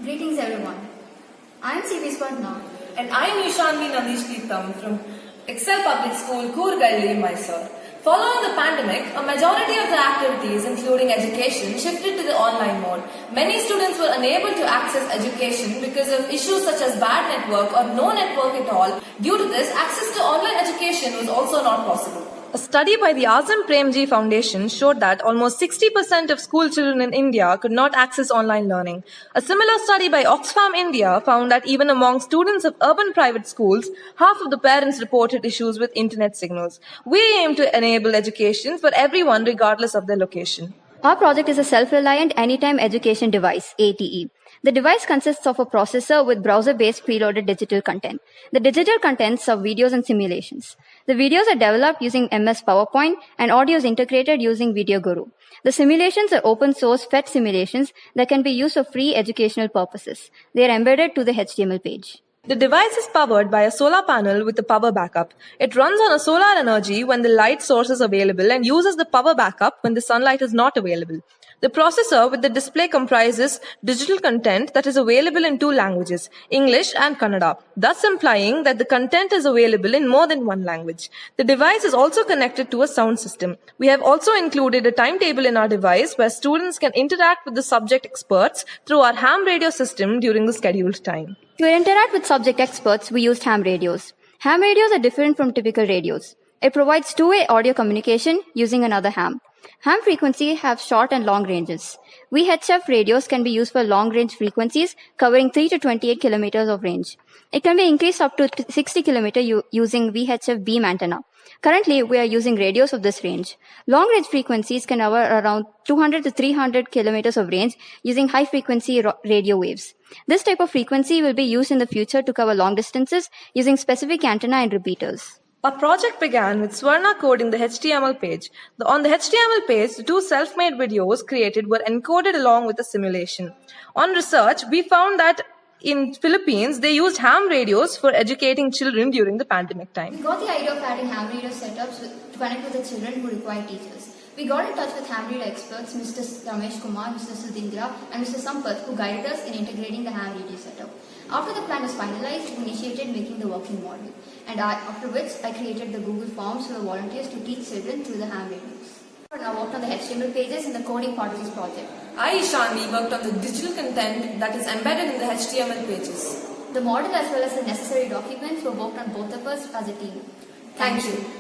Greetings everyone. I am Swarna. And I am Eshanavi from ATL Public School, Koorgalli, Mysore. Following the pandemic, a majority of the activities, including education, shifted to the online mode. Many students were unable to access education because of issues such as bad network or no network at all. Due to this, access to online education was also not possible. A study by the Azam Premji Foundation showed that almost 60% of school children in India could not access online learning. A similar study by Oxfam India found that even among students of urban private schools, half of the parents reported issues with internet signals. We aim to enable education for everyone regardless of their location. Our project is a self-reliant anytime education device, ATE. The device consists of a processor with browser-based preloaded digital content. The digital contents of videos and simulations. The videos are developed using MS PowerPoint and audio is integrated using Video Guru. The simulations are open source FET simulations that can be used for free educational purposes. They are embedded to the HTML page. The device is powered by a solar panel with a power backup. It runs on a solar energy when the light source is available and uses the power backup when the sunlight is not available. The processor with the display comprises digital content that is available in two languages, English and Kannada, thus implying that the content is available in more than one language. The device is also connected to a sound system. We have also included a timetable in our device where students can interact with the subject experts through our ham radio system during the scheduled time. To interact with subject experts, we used ham radios. Ham radios are different from typical radios. It provides two-way audio communication using another ham. Ham frequencies have short and long ranges. VHF radios can be used for long-range frequencies covering 3 to 28 kilometers of range. It can be increased up to 60 kilometers using VHF beam antenna. Currently, we are using radios of this range. Long-range frequencies can cover around 200 to 300 kilometers of range using high-frequency radio waves. This type of frequency will be used in the future to cover long distances using specific antenna and repeaters. Our project began with Swarna coding the HTML page. On the HTML page, the two self-made videos created were encoded along with a simulation. On research, we found that in Philippines, they used ham radios for educating children during the pandemic time. We got the idea of adding ham radio setups to connect with the children who require teachers. We got in touch with ham radio experts, Mr. Ramesh Kumar, Mr. Sudhindra, and Mr. Sampath, who guided us in integrating the ham radio setup. After the plan was finalized, we initiated making the working model, and after which I created the Google Forms for the volunteers to teach children through the ham radios. I worked on the HTML pages in the coding part of this project. I, Eshanavi, worked on the digital content that is embedded in the HTML pages. The model as well as the necessary documents were worked on both of us as a team. Thank you.